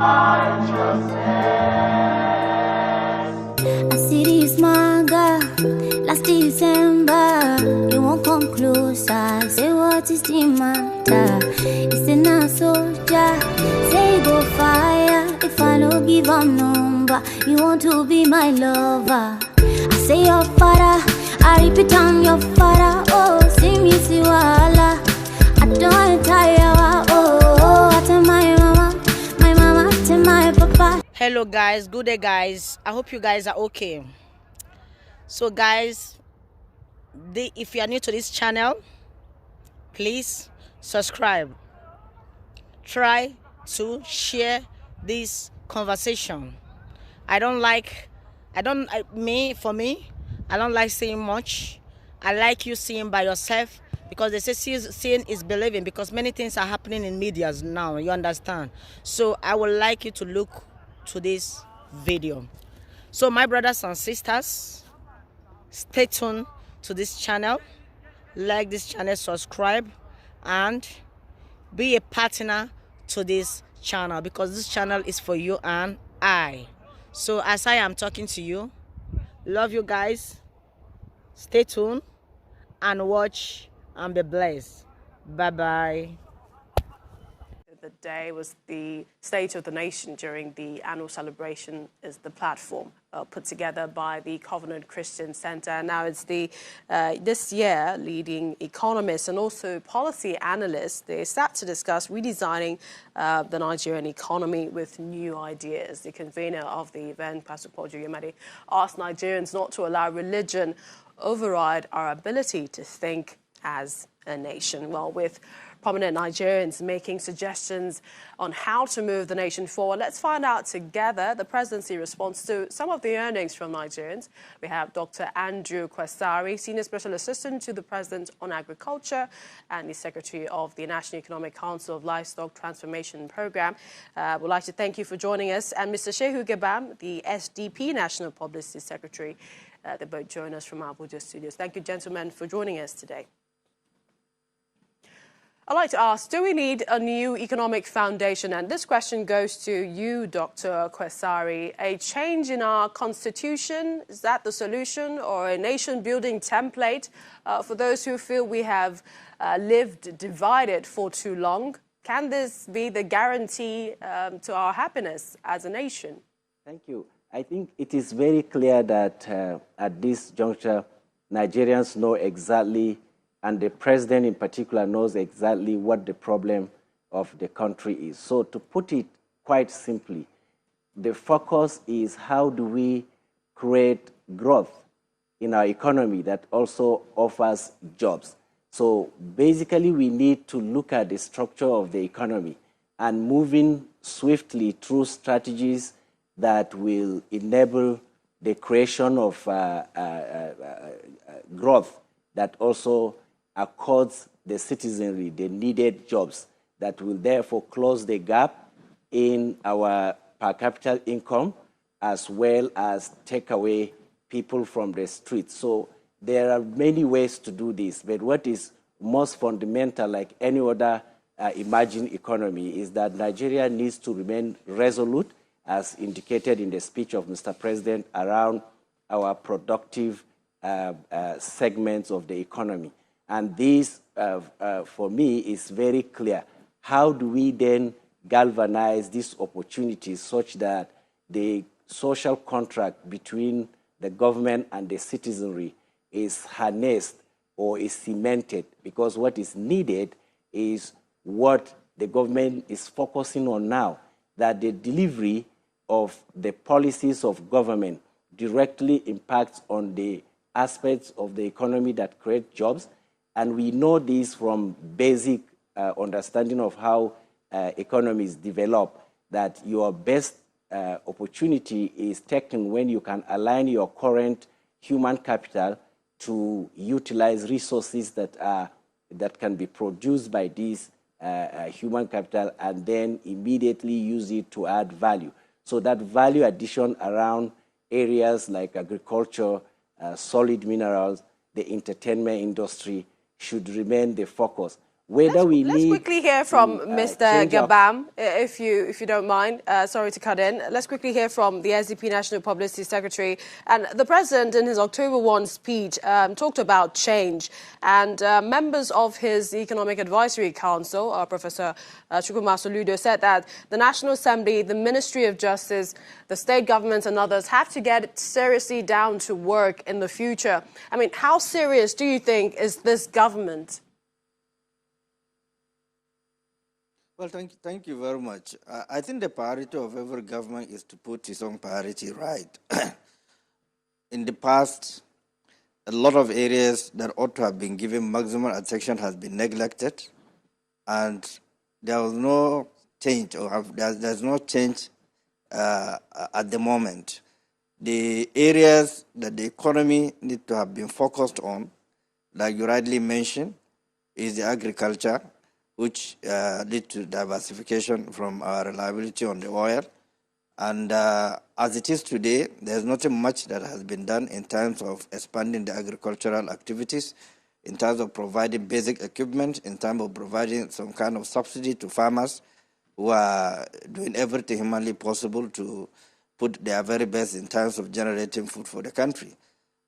I see this manga last December. You won't come closer. Say what is the matter? It's in a soldier. Say go fire. If I don't give a number, you want to be my lover. I say your father. I repeat I'm your father. Oh, see me see wala. I don't tire. Oh, I tell my mama tell my papa. Hello guys, good day guys. I hope you guys are okay. So guys, if you are new to this channel, please subscribe. Try to share this conversation. I don't like seeing much. I like you seeing by yourself, because they say seeing is believing, because many things are happening in medias now, you understand? So I would like you to look to this video. So my brothers and sisters, stay tuned to this channel, like this channel, subscribe, and be a partner to this channel, because this channel is for you and I. So as I am talking to you, love you guys, stay tuned and watch and be blessed. Bye bye. The day was the State of the Nation during the annual celebration, is the platform put together by the Covenant Christian Center. Now it's the this year leading economists and also policy analysts. They sat to discuss redesigning the Nigerian economy with new ideas. The convener of the event, Pastor Paul Yemade, asked Nigerians not to allow religion override our ability to think as a nation. Well, with prominent Nigerians making suggestions on how to move the nation forward, let's find out together the presidency response to some of the earnings from Nigerians. We have Dr. Andrew Kwesari, Senior Special Assistant to the President on Agriculture and the Secretary of the National Economic Council of Livestock Transformation Program. We'd like to thank you for joining us. And Mr. Shehu Gebam, the SDP National Publicity Secretary. They both join us from our Abuja studios. Thank you, gentlemen, for joining us today. I'd like to ask, do we need a new economic foundation? And this question goes to you, Dr. Kwesari. A change in our constitution, is that the solution, or a nation-building template for those who feel we have lived divided for too long? Can this be the guarantee to our happiness as a nation? Thank you. I think it is very clear that at this juncture, Nigerians know exactly, and the president in particular knows exactly what the problem of the country is. So to put it quite simply, the focus is how do we create growth in our economy that also offers jobs. So basically we need to look at the structure of the economy and moving swiftly through strategies that will enable the creation of growth that also accords the citizenry the needed jobs that will therefore close the gap in our per capita income, as well as take away people from the streets. So there are many ways to do this, but what is most fundamental, like any other emerging economy, is that Nigeria needs to remain resolute, as indicated in the speech of Mr. President, around our productive segments of the economy. And this, for me, is very clear. How do we then galvanize these opportunities such that the social contract between the government and the citizenry is harnessed or is cemented? Because what is needed is what the government is focusing on now, that the delivery of the policies of government directly impacts on the aspects of the economy that create jobs. And we know this from basic understanding of how economies develop, that your best opportunity is taken when you can align your current human capital to utilize resources that can be produced by this human capital, and then immediately use it to add value. So that value addition around areas like agriculture, solid minerals, the entertainment industry should remain the focus. Whether Let's quickly hear from Mr. Gabam, if you don't mind. Sorry to cut in. Let's quickly hear from the SDP National Publicity Secretary. And the President, in his October 1 speech, talked about change. And members of his Economic Advisory Council, Professor Chukwuma Soludo, said that the National Assembly, the Ministry of Justice, the state governments and others have to get seriously down to work in the future. I mean, how serious do you think is this government? Well, thank you very much. I think the priority of every government is to put its own priority right. In the past, a lot of areas that ought to have been given maximum attention has been neglected, and there was no change, or there's no change at the moment. The areas that the economy need to have been focused on, like you rightly mentioned, is the agriculture, which lead to diversification from our reliability on the oil. And as it is today, there's not much that has been done in terms of expanding the agricultural activities, in terms of providing basic equipment, in terms of providing some kind of subsidy to farmers who are doing everything humanly possible to put their very best in terms of generating food for the country.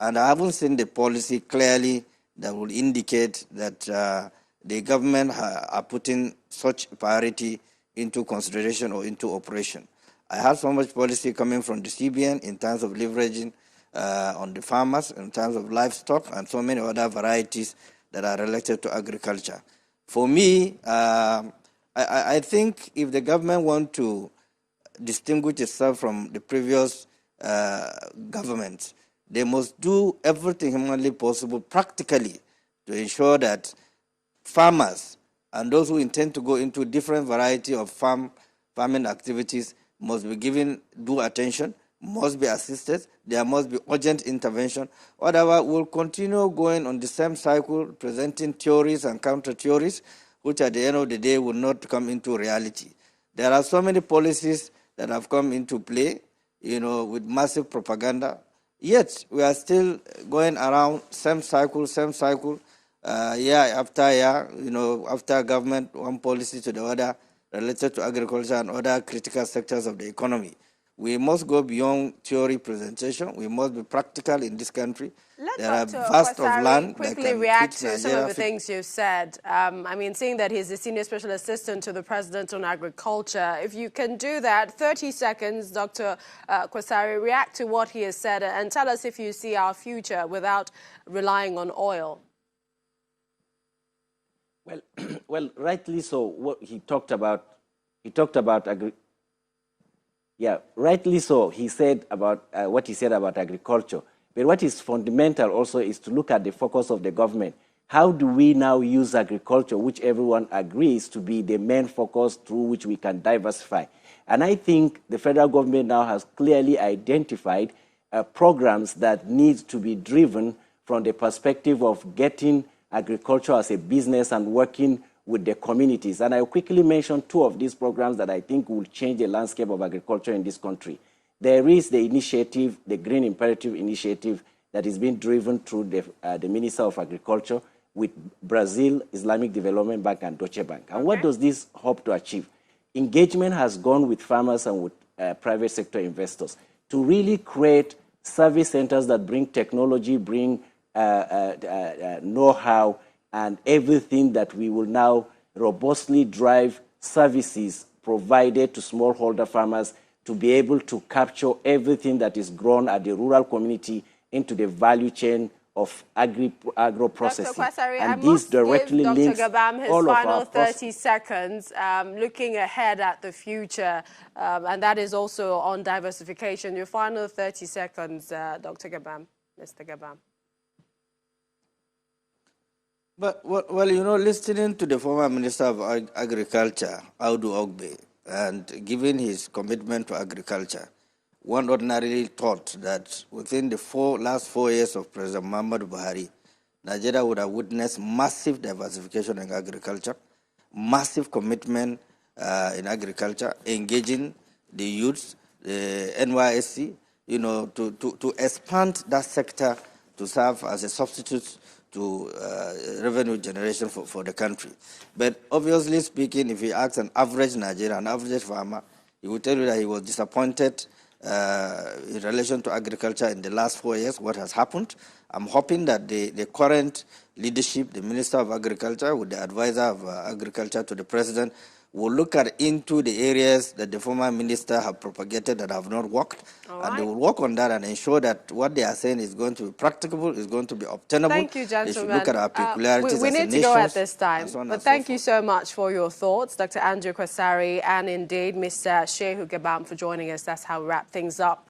And I haven't seen the policy clearly that will indicate that the government are putting such priority into consideration or into operation. I have so much policy coming from the CBN in terms of leveraging on the farmers, in terms of livestock, and so many other varieties that are related to agriculture. For me, I think if the government want to distinguish itself from the previous governments, they must do everything humanly possible practically to ensure that farmers and those who intend to go into different variety of farming activities must be given due attention, must be assisted, there must be urgent intervention. Otherwise, we'll continue going on the same cycle, presenting theories and counter-theories, which at the end of the day will not come into reality. There are so many policies that have come into play, with massive propaganda, yet we are still going around same cycle, year after year, after government, one policy to the other, related to agriculture and other critical sectors of the economy. We must go beyond theory presentation. We must be practical in this country. There are vast of land quickly that can react to Nigeria some of the things you've said. I mean, seeing that he's the Senior Special Assistant to the President on Agriculture, if you can do that, 30 seconds, Dr. Kwasari, react to what he has said and tell us if you see our future without relying on oil. Well, rightly so. What he talked about, rightly so. He said about what he said about agriculture. But what is fundamental also is to look at the focus of the government. How do we now use agriculture, which everyone agrees to be the main focus through which we can diversify? And I think the federal government now has clearly identified programs that need to be driven from the perspective of getting agriculture as a business and working with the communities. And I'll quickly mention two of these programs that I think will change the landscape of agriculture in this country. There is the initiative, the Green Imperative Initiative, that is being driven through the Minister of Agriculture with Brazil, Islamic Development Bank, and Deutsche Bank. And what does this hope to achieve? Engagement has gone with farmers and with private sector investors to really create service centers that bring technology, bring know-how, and everything that we will now robustly drive services provided to smallholder farmers to be able to capture everything that is grown at the rural community into the value chain of agro-processing. Dr. Kwasari, and I this must directly give links Dr. Gabam his all final of our 30 seconds, looking ahead at the future, and that is also on diversification. Your final 30 seconds, Dr. Gabam, Mr. Gabam. But, well, listening to the former Minister of Agriculture, Audu Ogbe, and given his commitment to agriculture, one ordinarily thought that within the last 4 years of President Muhammadu Buhari, Nigeria would have witnessed massive diversification in agriculture, massive commitment in agriculture, engaging the youths, the NYSC, to expand that sector to serve as a substitute to revenue generation for the country. But obviously speaking, if you ask an average Nigerian, an average farmer, he will tell you that he was disappointed in relation to agriculture in the last 4 years, what has happened. I'm hoping that the current leadership, the Minister of Agriculture with the advisor of agriculture to the President, will look into the areas that the former minister have propagated that have not worked. And they will work on that and ensure that what they are saying is going to be practicable, is going to be obtainable. Thank you, gentlemen. They should look at our peculiarities we as a need to go at nation, this time. so But thank you so much for your thoughts, Dr. Andrew Kwasari, and indeed Mr. Shehu Gabam for joining us. That's how we wrap things up